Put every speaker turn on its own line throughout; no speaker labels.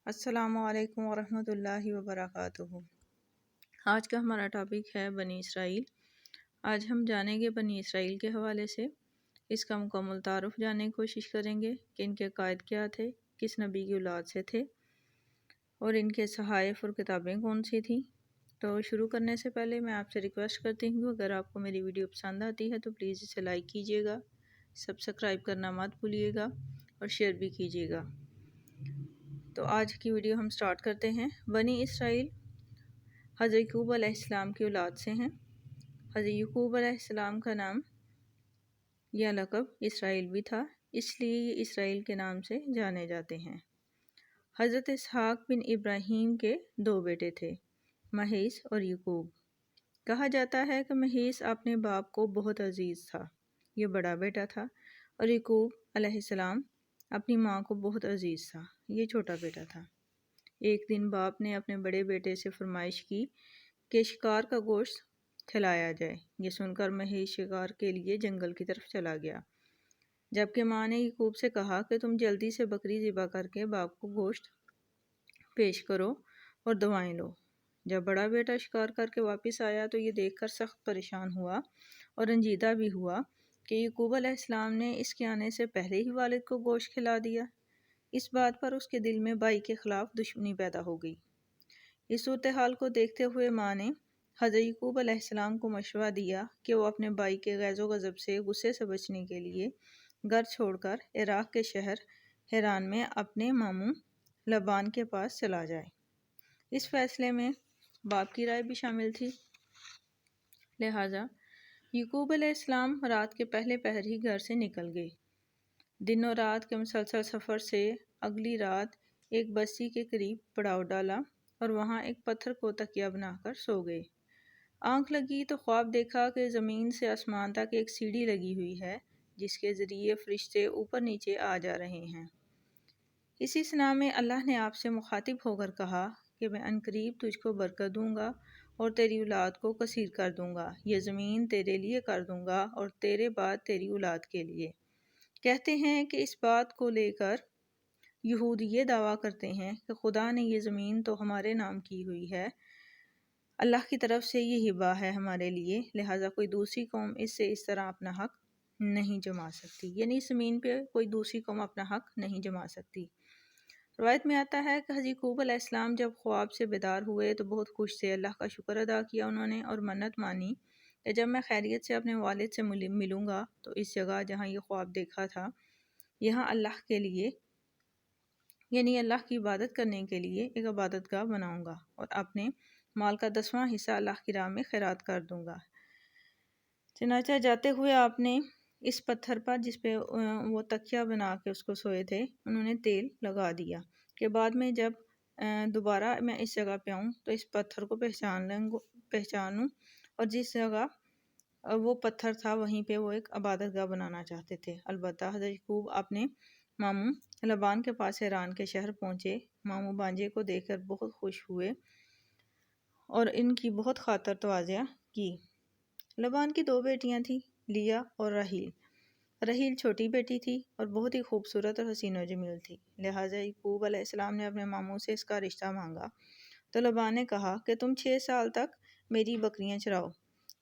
السلام علیکم ورحمۃ اللہ وبرکاتہ۔ آج کا ہمارا ٹاپک ہے بنی اسرائیل۔ آج ہم جانیں گے بنی اسرائیل کے حوالے سے، اس کا مکمل تعارف جاننے کی کوشش کریں گے کہ ان کے قائد کیا تھے، کس نبی کی اولاد سے تھے اور ان کے صحائف اور کتابیں کون سی تھیں۔ تو شروع کرنے سے پہلے میں آپ سے ریکویسٹ کرتی ہوں، اگر آپ کو میری ویڈیو پسند آتی ہے تو پلیز اسے لائک کیجیے گا، سبسکرائب کرنا مت بھولیے گا اور شیئر بھی کیجیے گا۔ تو آج کی ویڈیو ہم سٹارٹ کرتے ہیں۔ بنی اسرائیل حضرت یعقوب علیہ السلام کی اولاد سے ہیں۔ حضرت یعقوب علیہ السلام کا نام یا لقب اسرائیل بھی تھا، اس لیے یہ اسرائیل کے نام سے جانے جاتے ہیں۔ حضرت اسحاق بن ابراہیم کے 2 بیٹے تھے، مہیس اور یعقوب۔ کہا جاتا ہے کہ مہیس اپنے باپ کو بہت عزیز تھا، یہ بڑا بیٹا تھا، اور یعقوب علیہ السلام اپنی ماں کو بہت عزیز تھا، یہ چھوٹا بیٹا تھا۔ ایک دن باپ نے اپنے بڑے بیٹے سے فرمائش کی کہ شکار کا گوشت کھلایا جائے۔ یہ سن کر مہیش شکار کے لیے جنگل کی طرف چلا گیا، جبکہ ماں نے یعقوب سے کہا کہ تم جلدی سے بکری ذبح کر کے باپ کو گوشت پیش کرو اور دعائیں لو۔ جب بڑا بیٹا شکار کر کے واپس آیا تو یہ دیکھ کر سخت پریشان ہوا اور رنجیدہ بھی ہوا کہ یعقوب علیہ السلام نے اس کے آنے سے پہلے ہی والد کو گوشت کھلا دیا۔ اس بات پر اس کے دل میں بھائی کے خلاف دشمنی پیدا ہو گئی۔ اس صورتحال کو دیکھتے ہوئے ماں نے حضرت یعقوب علیہ السلام کو مشورہ دیا کہ وہ اپنے بھائی کے غیظ و غضب سے غصے سے بچنے کے لیے گھر چھوڑ کر عراق کے شہر حران میں اپنے ماموں لبان کے پاس چلا جائے۔ اس فیصلے میں باپ کی رائے بھی شامل تھی، لہٰذا یعقوب علیہ السلام رات کے پہلے پہر ہی گھر سے نکل گئے۔ دن و رات کے مسلسل سفر سے اگلی رات ایک بستی کے قریب پڑاؤ ڈالا اور وہاں ایک پتھر کو تکیہ بنا کر سو گئے۔ آنکھ لگی تو خواب دیکھا کہ زمین سے آسمان تک ایک سیڑھی لگی ہوئی ہے، جس کے ذریعے فرشتے اوپر نیچے آ جا رہے ہیں۔ اسی اثنا میں اللہ نے آپ سے مخاطب ہو کر کہا کہ میں عنقریب تجھ کو برکت دوں گا اور تیری اولاد کو کثیر کر دوں گا، یہ زمین تیرے لیے کر دوں گا اور تیرے بعد تیری اولاد کے لیے۔ کہتے ہیں کہ اس بات کو لے کر یہود یہ دعویٰ کرتے ہیں کہ خدا نے یہ زمین تو ہمارے نام کی ہوئی ہے، اللہ کی طرف سے یہ ہبہ ہے ہمارے لیے، لہٰذا کوئی دوسری قوم اس سے اس طرح اپنا حق نہیں جما سکتی، یعنی اس زمین پہ کوئی دوسری قوم اپنا حق نہیں جما سکتی۔ روایت میں آتا ہے کہ حضرت یعقوب علیہ السلام جب خواب سے بیدار ہوئے تو بہت خوش تھے، اللہ کا شکر ادا کیا انہوں نے اور منت مانی کہ جب میں خیریت سے اپنے والد سے ملوں گا تو اس جگہ جہاں یہ خواب دیکھا تھا یہاں اللہ کے لیے، یعنی اللہ کی عبادت کرنے کے لیے ایک عبادت گاہ بناؤں گا اور اپنے مال کا 10واں حصہ اللہ کی راہ میں خیرات کر دوں گا۔ چنانچہ جاتے ہوئے آپ نے اس پتھر پر جس پہ وہ تکیہ بنا کے اس کو سوئے تھے، انہوں نے تیل لگا دیا کہ بعد میں جب دوبارہ میں اس جگہ پہ آؤں تو اس پتھر کو پہچانوں، اور جس جگہ وہ پتھر تھا وہیں پہ وہ ایک عبادت گاہ بنانا چاہتے تھے۔ البتہ حضرت یعقوب اپنے ماموں لبان کے پاس حران کے شہر پہنچے۔ ماموں بانجے کو دیکھ کر بہت خوش ہوئے اور ان کی بہت خاطر تواضع کی۔ لبان کی 2 بیٹیاں تھیں، لیا اور راحیل۔ راحیل چھوٹی بیٹی تھی اور بہت ہی خوبصورت اور حسین و جمیل تھی، لہٰذا یعقوب علیہ السلام نے اپنے ماموں سے اس کا رشتہ مانگا تو لبان نے کہا کہ تم 6 سال تک میری بکریاں چراؤ۔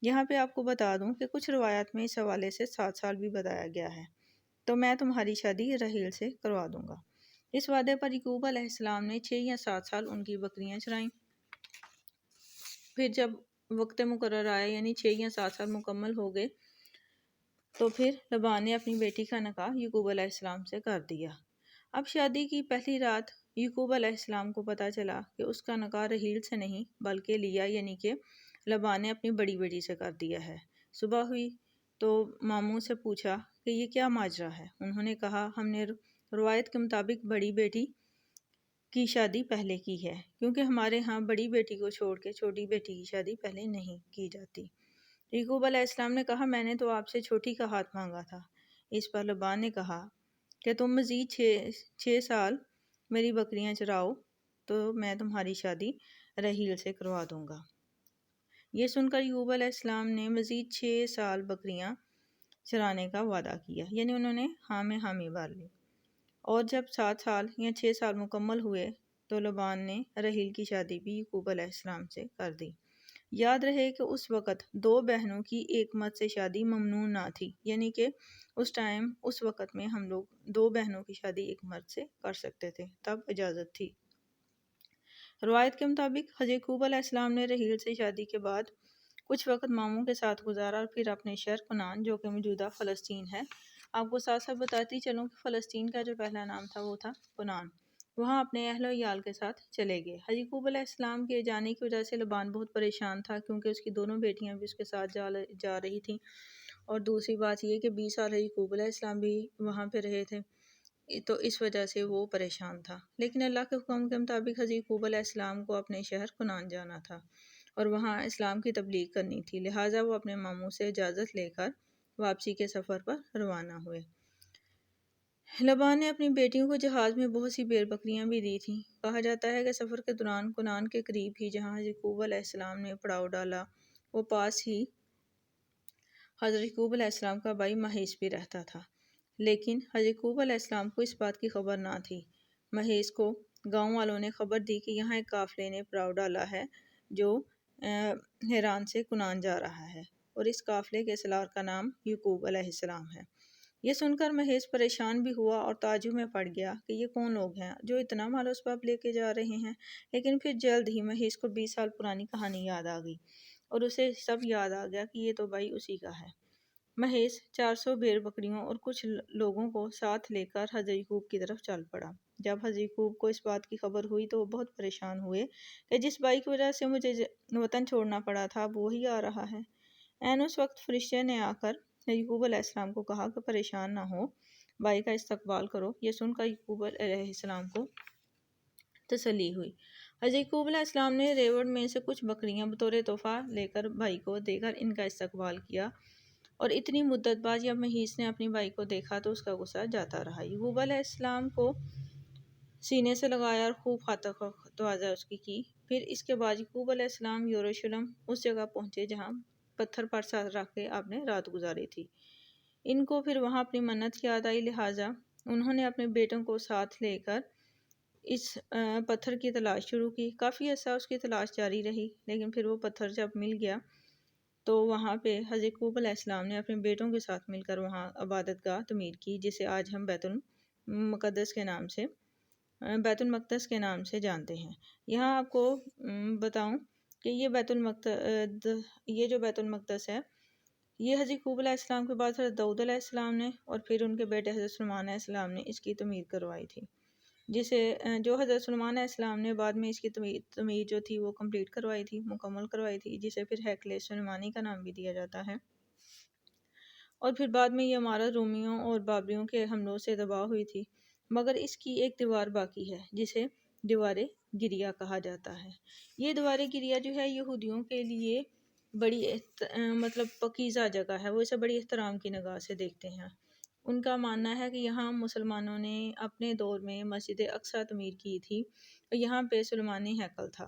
یہاں پہ آپ کو بتا دوں کہ کچھ روایات میں اس حوالے سے 7 سال بھی بتایا گیا ہے، تو میں تمہاری شادی راحیل سے کروا دوں گا۔ اس وعدے پر یعقوب علیہ السلام نے 6 یا 7 سال ان کی بکریاں چرائیں۔ پھر جب وقت مقرر آیا، یعنی 6 یا 7 سال مکمل ہو گئے، تو پھر لبان نے اپنی بیٹی کا نکاح یعقوب علیہ السلام سے کر دیا۔ اب شادی کی پہلی رات یعقوب علیہ السلام کو پتہ چلا کہ اس کا نکاح راحیل سے نہیں بلکہ لیا یعنی کہ لبان نے اپنی بڑی بیٹی سے کر دیا ہے۔ صبح ہوئی تو ماموں سے پوچھا کہ یہ کیا ماجرا ہے؟ انہوں نے کہا ہم نے روایت کے مطابق بڑی بیٹی کی شادی پہلے کی ہے، کیونکہ ہمارے ہاں بڑی بیٹی کو چھوڑ کے چھوٹی بیٹی کی شادی پہلے نہیں کی جاتی۔ یعقوب علیہ السلام نے کہا میں نے تو آپ سے چھوٹی کا ہاتھ مانگا تھا۔ اس پر لبان نے کہا کہ تم مزید 6 سال میری بکریاں چراؤ تو میں تمہاری شادی راحیل سے کروا دوں گا۔ یہ سن کر یعقوب علیہ السلام نے مزید 6 سال بکریاں چرانے کا وعدہ کیا، یعنی انہوں نے ہاں میں حامی بھر لی۔ اور جب 7 سال یا 6 سال مکمل ہوئے تو لبان نے رحیل کی شادی بھی یعقوب علیہ السلام سے کر دی۔ یاد رہے کہ اس وقت 2 بہنوں کی ایک مرد سے شادی ممنوع نہ تھی، یعنی کہ اس وقت میں ہم لوگ 2 بہنوں کی شادی ایک مرد سے کر سکتے تھے، تب اجازت تھی۔ روایت کے مطابق حضرت یعقوب علیہ السلام نے رحیل سے شادی کے بعد کچھ وقت ماموں کے ساتھ گزارا اور پھر اپنے شہر کنعان جو کہ موجودہ فلسطین ہے۔ آپ کو ساتھ ساتھ بتاتی چلوں کہ فلسطین کا جو پہلا نام تھا وہ تھا کنعان۔ وہاں اپنے اہل و عیال کے ساتھ چلے گئے۔ حضرت یعقوب علیہ السلام کے جانے کی وجہ سے لبان بہت پریشان تھا، کیونکہ اس کی دونوں بیٹیاں بھی اس کے ساتھ جا رہی تھیں، اور دوسری بات یہ کہ 20 سال حضرت یعقوب علیہ السلام بھی وہاں پہ رہے تھے، تو اس وجہ سے وہ پریشان تھا۔ لیکن اللہ کے حکم کے مطابق حضرت یعقوب علیہ السلام کو اپنے شہر کنعان جانا تھا اور وہاں اسلام کی تبلیغ کرنی تھی، لہٰذا وہ اپنے ماموں سے اجازت لے کر واپسی کے سفر پر روانہ ہوئے۔ لبان نے اپنی بیٹیوں کو جہاز میں بہت سی بیر بکریاں بھی دی تھیں۔ کہا جاتا ہے کہ سفر کے دوران کنعان کے قریب ہی جہاں حضرت یعقوب علیہ السلام نے پڑاؤ ڈالا، وہ پاس ہی حضرت یعقوب علیہ السلام کا بھائی مہیس بھی رہتا تھا، لیکن حضرت یعقوب علیہ السلام کو اس بات کی خبر نہ تھی۔ مہیس کو گاؤں والوں نے خبر دی کہ یہاں ایک قافلے نے پڑاؤ ڈالا ہے جو حران سے کنعان جا رہا ہے، اور اس قافلے کے سالار کا نام یعقوب علیہ السلام ہے۔ یہ سن کر مہیس پریشان بھی ہوا اور تعجب میں پڑ گیا کہ یہ کون لوگ ہیں جو اتنا مال و اسباب لے کے جا رہے ہیں، لیکن پھر جلد ہی مہیس کو 20 سال پرانی کہانی یاد آ گئی اور اسے سب یاد آ گیا کہ یہ تو بھائی اسی کا ہے۔ مہیس 400 بیر بکریوں اور کچھ لوگوں کو ساتھ لے کر حضرت یعقوب کی طرف چل پڑا۔ جب حضرت یعقوب کو اس بات کی خبر ہوئی تو وہ بہت پریشان ہوئے کہ جس بھائی کی وجہ سے مجھے وطن چھوڑنا پڑا تھا اب وہی آ رہا ہے۔ عین اس وقت فرشتے نے آ کر یعقوب علیہ السلام کو کہا کہ پریشان نہ ہو، بھائی کا استقبال کرو۔ یہ سن کر یعقوب علیہ السلام کو تسلی ہوئی۔ حضرت یعقوب علیہ السلام نے ریوڑ میں سے کچھ بکریاں بطور تحفہ لے کر بھائی کو دے کر ان کا استقبال کیا، اور اتنی مدت بعد جب مہیس نے اپنے بھائی کو دیکھا تو اس کا غصہ جاتا رہا۔ یعقوب علیہ السلام کو سینے سے لگایا اور خوب خاطر تواضع اس کی۔ پھر اس کے بعد یعقوب علیہ السلام یروشلم اس جگہ پہنچے جہاں پتھر پر سر رکھ کے آپ نے رات گزاری تھی۔ ان کو پھر وہاں اپنی منت یاد آئی، لہٰذا انہوں نے اپنے بیٹوں کو ساتھ لے کر اس پتھر کی تلاش شروع کی۔ کافی عرصہ اس کی تلاش جاری رہی، لیکن پھر وہ پتھر جب مل گیا تو وہاں پہ حضرت یعقوب علیہ السلام نے اپنے بیٹوں کے ساتھ مل کر وہاں عبادت گاہ تعمیر کی، جسے آج ہم بیت المقدس کے نام سے جانتے ہیں۔ یہاں آپ کو بتاؤں کہ یہ جو بیت المقدس ہے، یہ حضرت یعقوب علیہ السلام کے بعد حضرت داؤد علیہ السلام نے اور پھر ان کے بیٹے حضرت سلیمان علیہ السلام نے اس کی تعمیر کروائی تھی، جو حضرت سلیمان علیہ السلام نے بعد میں اس کی تعمیر جو تھی وہ کمپلیٹ کروائی تھی، مکمل کروائی تھی، جسے پھر ہیکل سلیمانی کا نام بھی دیا جاتا ہے۔ اور پھر بعد میں یہ عمارت رومیوں اور بابلیوں کے حملوں سے تباہ ہوئی تھی، مگر اس کی ایک دیوار باقی ہے جسے دیوار گریہ کہا جاتا ہے۔ یہ دیوار گریہ جو ہے یہودیوں کے لیے بڑی پاکیزہ جگہ ہے، وہ اسے بڑی احترام کی نگاہ سے دیکھتے ہیں۔ ان کا ماننا ہے کہ یہاں مسلمانوں نے اپنے دور میں مسجد اقصی تعمیر کی تھی اور یہاں پہ سلیمانی ہیکل تھا۔